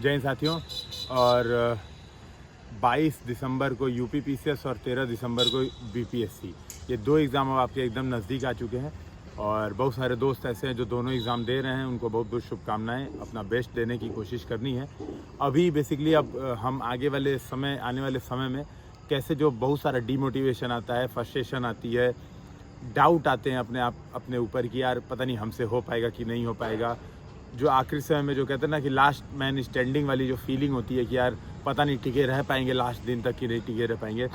जय हिंद साथियों। और 22 दिसंबर को यूपी पीसीएस और 13 दिसंबर को बीपीएससी, ये दो एग्ज़ाम अब आपके एकदम नज़दीक आ चुके हैं। और बहुत सारे दोस्त ऐसे हैं जो दोनों एग्ज़ाम दे रहे हैं, उनको बहुत बहुत शुभकामनाएं। अपना बेस्ट देने की कोशिश करनी है। अभी बेसिकली अब हम आने वाले समय में कैसे जो बहुत सारा डीमोटिवेशन आता है, फ्रस्ट्रेशन आती है, डाउट आते हैं अपने ऊपर कि यार पता नहीं हमसे हो पाएगा कि नहीं हो पाएगा। जो आखिरी समय में जो कहते हैं ना कि लास्ट मैन स्टैंडिंग वाली जो फीलिंग होती है कि यार पता नहीं टिके रह पाएंगे लास्ट दिन तक कि नहीं टिके रह पाएंगे,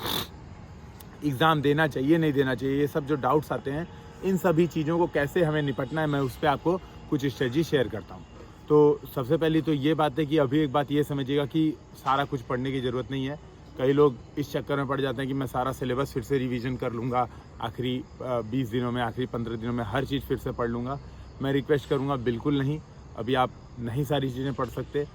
एग्ज़ाम देना चाहिए नहीं देना चाहिए, ये सब जो डाउट्स आते हैं, इन सभी चीज़ों को कैसे हमें निपटना है, मैं उस पर आपको कुछ स्ट्रेटजी शेयर करता हूँ। तो सबसे पहली तो ये बात है कि अभी एक बात ये समझिएगा कि सारा कुछ पढ़ने की ज़रूरत नहीं है। कई लोग इस चक्कर में पड़ जाते हैं कि मैं सारा सिलेबस फिर से रिवीजन कर लूँगा, आखिरी 20 दिनों में, आखिरी 15 दिनों में हर चीज़ फिर से पढ़ लूँगा। मैं रिक्वेस्ट करूँगा बिल्कुल नहीं, अभी आप नहीं सारी चीज़ें पढ़ सकते।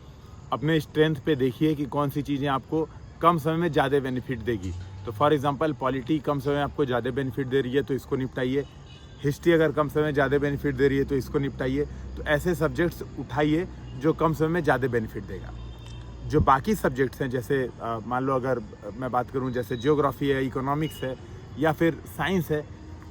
अपने स्ट्रेंथ पे देखिए कि कौन सी चीज़ें आपको कम समय में ज़्यादा बेनिफिट देगी। तो फॉर एग्जांपल पॉलिटी कम समय में आपको ज़्यादा बेनिफिट दे रही है तो इसको निपटाइए। हिस्ट्री अगर कम समय में ज़्यादा बेनिफिट दे रही है तो इसको निपटाइए। तो ऐसे सब्जेक्ट्स उठाइए जो कम समय में ज़्यादा बेनिफिट देगा। जो बाकी सब्जेक्ट्स हैं, जैसे मान लो अगर मैं बात करूं जैसे ज्योग्राफी है, इकोनॉमिक्स है या फिर साइंस है,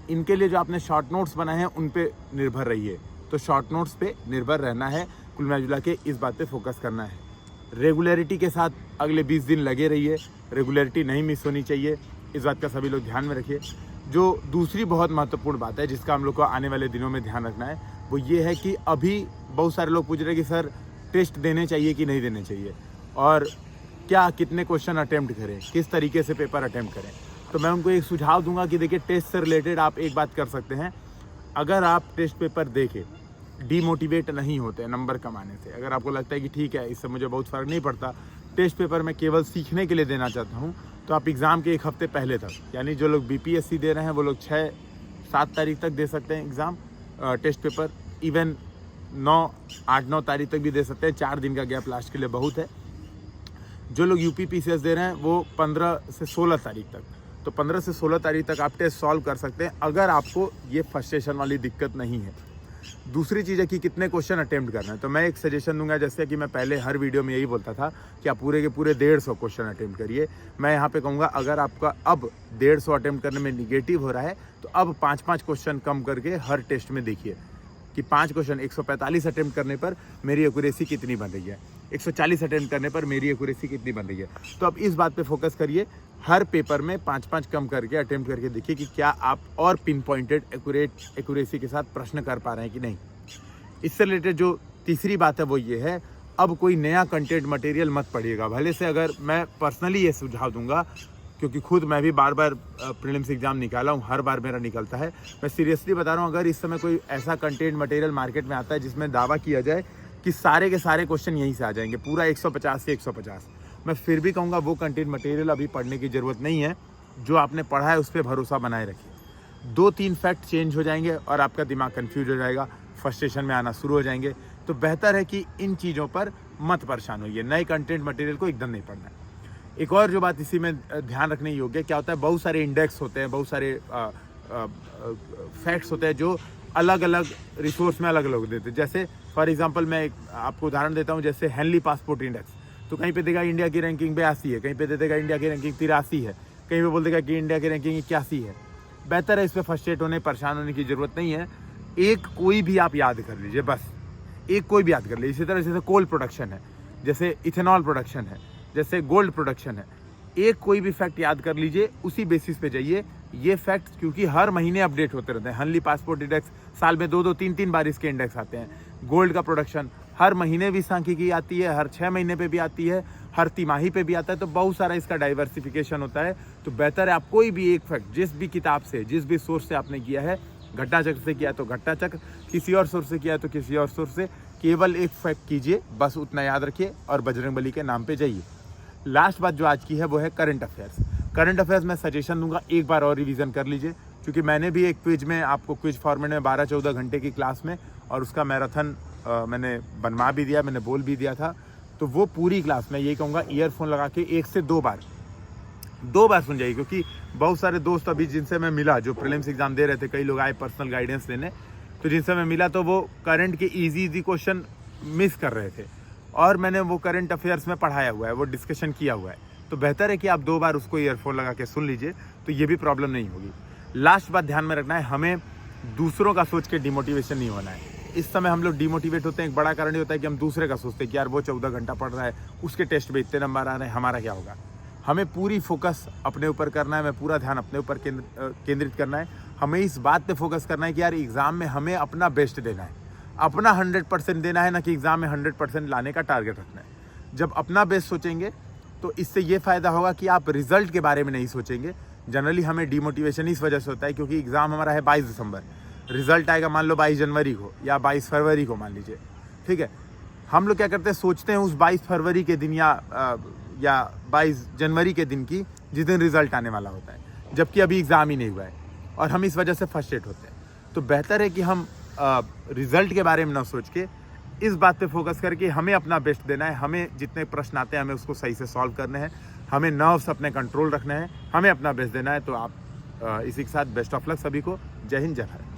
इनके लिए जो आपने शॉर्ट नोट्स बनाए हैं उन पे निर्भर रहिए। तो शॉर्ट नोट्स पे निर्भर रहना है, कुल मिला के इस बात पे फोकस करना है। रेगुलरिटी के साथ अगले 20 दिन लगे रहिए, रेगुलरिटी नहीं मिस होनी चाहिए, इस बात का सभी लोग ध्यान में रखिए। जो दूसरी बहुत महत्वपूर्ण बात है जिसका हम लोग को आने वाले दिनों में ध्यान रखना है, वो ये है कि अभी बहुत सारे लोग पूछ रहे हैं कि सर टेस्ट देने चाहिए कि नहीं देने चाहिए, और क्या कितने क्वेश्चन अटेम्प्ट करें, किस तरीके से पेपर अटेम्प्ट करें। तो मैं उनको एक सुझाव दूंगा कि देखिए, टेस्ट से रिलेटेड आप एक बात कर सकते हैं। अगर आप टेस्ट पेपर देके डीमोटिवेट नहीं होते नंबर कमाने से, अगर आपको लगता है कि ठीक है इससे मुझे बहुत फ़र्क नहीं पड़ता, टेस्ट पेपर मैं केवल सीखने के लिए देना चाहता हूँ, तो आप एग्ज़ाम के एक हफ्ते पहले तक, यानी जो लोग बीपीएससी दे रहे हैं वो लोग 6-7 तारीख तक दे सकते हैं एग्ज़ाम टेस्ट पेपर। इवन 8-9 तारीख तक भी दे सकते हैं। 4 दिन का गैप लास्ट के लिए बहुत है। जो लोग यूपी पीसीएस दे रहे हैं वो 15 से 16 तारीख तक, तो 15 से 16 तारीख तक आप टेस्ट सॉल्व कर सकते हैं अगर आपको ये फ्रस्ट्रेशन वाली दिक्कत नहीं है। दूसरी चीज़ है कि कितने क्वेश्चन अटेम्प्ट करना है। तो मैं एक सजेशन दूंगा, जैसे कि मैं पहले हर वीडियो में यही बोलता था कि आप पूरे के पूरे 150 क्वेश्चन अटेम्प्ट करिए। मैं यहाँ पे कहूँगा अगर आपका अब 150 अटेम्प्ट करने में निगेटिव हो रहा है तो अब 5-5 क्वेश्चन कम करके हर टेस्ट में देखिए कि 5 क्वेश्चन 145 अटेम्प्ट करने पर मेरी एक्यूरेसी कितनी बन रही है, 140 अटेम्प्ट करने पर मेरी एक्यूरेसी कितनी बन रही है। तो अब इस बात पे फोकस करिए, हर पेपर में 5-5 कम करके अटेम्प्ट करके देखिए कि क्या आप और पिन पॉइंटेड एक्यूरेसी के साथ प्रश्न कर पा रहे हैं कि नहीं। इससे रिलेटेड जो तीसरी बात है वो ये है, अब कोई नया कंटेंट मटेरियल मत पढ़िएगा। भले से अगर मैं पर्सनली ये सुझाव दूंगा, क्योंकि खुद मैं भी बार बार प्रीलिम्स एग्जाम निकाला हूँ, हर बार मेरा निकलता है, मैं सीरियसली बता रहा हूँ, अगर इस समय कोई ऐसा कंटेंट मटेरियल मार्केट में आता है जिसमें दावा किया जाए कि सारे के सारे क्वेश्चन यहीं से आ जाएंगे, पूरा 150 से 150, मैं फिर भी कहूँगा वो कंटेंट मटेरियल अभी पढ़ने की ज़रूरत नहीं है। जो आपने पढ़ा है उस पर भरोसा बनाए रखिए। 2-3 फैक्ट चेंज हो जाएंगे और आपका दिमाग कन्फ्यूज हो जाएगा, फ्रस्ट्रेशन में आना शुरू हो जाएंगे। तो बेहतर है कि इन चीज़ों पर मत परेशान होइए, नए कंटेंट मटेरियल को एकदम नहीं पढ़ना है। एक और जो बात इसी में ध्यान रखने योग्य क्या होता है, बहुत सारे इंडेक्स होते हैं, बहुत सारे फैक्ट्स होते हैं जो अलग अलग रिसोर्स में अलग अलग देते हैं। जैसे फॉर एग्जांपल मैं एक आपको उदाहरण देता हूँ, जैसे हेनली पासपोर्ट इंडेक्स, तो कहीं पे देगा इंडिया की रैंकिंग 82 है, कहीं पे दे देगा इंडिया की रैंकिंग 83 है, कहीं पे बोल देगा कि इंडिया की रैंकिंग 81 है। बेहतर है इस पर फ्रस्ट्रेट होने, परेशान होने की ज़रूरत नहीं है। एक कोई भी आप याद कर लीजिए, बस एक कोई भी याद कर लीजिए। इसी तरह जैसे कोल प्रोडक्शन है, जैसे इथेनॉल प्रोडक्शन है, जैसे गोल्ड प्रोडक्शन है, एक कोई भी फैक्ट याद कर लीजिए, उसी बेसिस पे जाइए। ये फैक्ट क्योंकि हर महीने अपडेट होते रहते हैं। हेनली पासपोर्ट इंडेक्स साल में 2-2, 3-3 बार इसके इंडेक्स आते हैं। गोल्ड का प्रोडक्शन हर महीने भी सांख्यिकी आती है, हर 6 महीने पे भी आती है, हर तिमाही पे भी आता है। तो बहुत सारा इसका डाइवर्सिफिकेशन होता है। तो बेहतर है आप कोई भी एक फैक्ट जिस भी किताब से, जिस भी सोर्स से आपने किया है, घटना चक्र से किया तो घटना चक्र, किसी और सोर्स से किया तो किसी और सोर्स से, केवल एक फैक्ट कीजिए, बस उतना याद रखिए और बजरंगबली के नाम पे जाइए। लास्ट बात जो आज की है वो है करंट अफेयर्स। करंट अफेयर्स मैं सजेशन दूंगा एक बार और रिवीजन कर लीजिए, क्योंकि मैंने भी एक क्विज में आपको क्विज फॉर्मेट में 12-14 घंटे की क्लास में, और उसका मैराथन मैंने बनवा भी दिया, मैंने बोल भी दिया था। तो वो पूरी क्लास में यही कहूँगा, ईयरफोन लगा के 1 से 2 बार सुन जाइए। क्योंकि बहुत सारे दोस्त अभी जिनसे मैं मिला जो प्रीलिम्स एग्जाम दे रहे थे, कई लोग आए पर्सनल गाइडेंस लेने, तो जिनसे मैं मिला तो वो करंट के ईजी क्वेश्चन मिस कर रहे थे। और मैंने वो करंट अफेयर्स में पढ़ाया हुआ है, वो डिस्कशन किया हुआ है, तो बेहतर है कि आप 2 बार उसको ईयरफोन लगा के सुन लीजिए, तो ये भी प्रॉब्लम नहीं होगी। लास्ट बात ध्यान में रखना है, हमें दूसरों का सोच के डिमोटिवेशन नहीं होना है। इस समय हम लोग डिमोटिवेट होते हैं, एक बड़ा कारण ये होता है कि हम दूसरे का सोचते हैं कि यार वो 14 घंटा पढ़ रहा है, उसके टेस्ट में इतने नंबर आ रहे हैं, हमारा क्या होगा। हमें पूरी फोकस अपने ऊपर करना है, हमें पूरा ध्यान अपने ऊपर केंद्रित करना है। हमें इस बात पे फोकस करना है कि यार एग्ज़ाम में हमें अपना बेस्ट देना है, अपना 100% देना है, ना कि एग्ज़ाम में 100% लाने का टारगेट रखना है। जब अपना बेस्ट सोचेंगे तो इससे ये फ़ायदा होगा कि आप रिज़ल्ट के बारे में नहीं सोचेंगे। जनरली हमें डिमोटिवेशन इस वजह से होता है क्योंकि एग्ज़ाम हमारा है 22 दिसंबर, रिज़ल्ट आएगा मान लो 22 जनवरी को या 22 फरवरी को मान लीजिए, ठीक है। हम लोग क्या करते हैं, सोचते हैं उस 22 फरवरी के दिन या 22 जनवरी के दिन की, जिस दिन रिज़ल्ट आने वाला होता है, जबकि अभी एग्ज़ाम ही नहीं हुआ है, और हम इस वजह से फ्रस्ट्रेट होते हैं। तो बेहतर है कि हम रिज़ल्ट के बारे में ना सोच के इस बात पे फोकस करके हमें अपना बेस्ट देना है, हमें जितने प्रश्न आते हैं हमें उसको सही से सॉल्व करने हैं, हमें नर्व्स अपने कंट्रोल रखना है, हमें अपना बेस्ट देना है। तो आप इसी के साथ बेस्ट ऑफ लक सभी को। जय हिंद, जय भारत।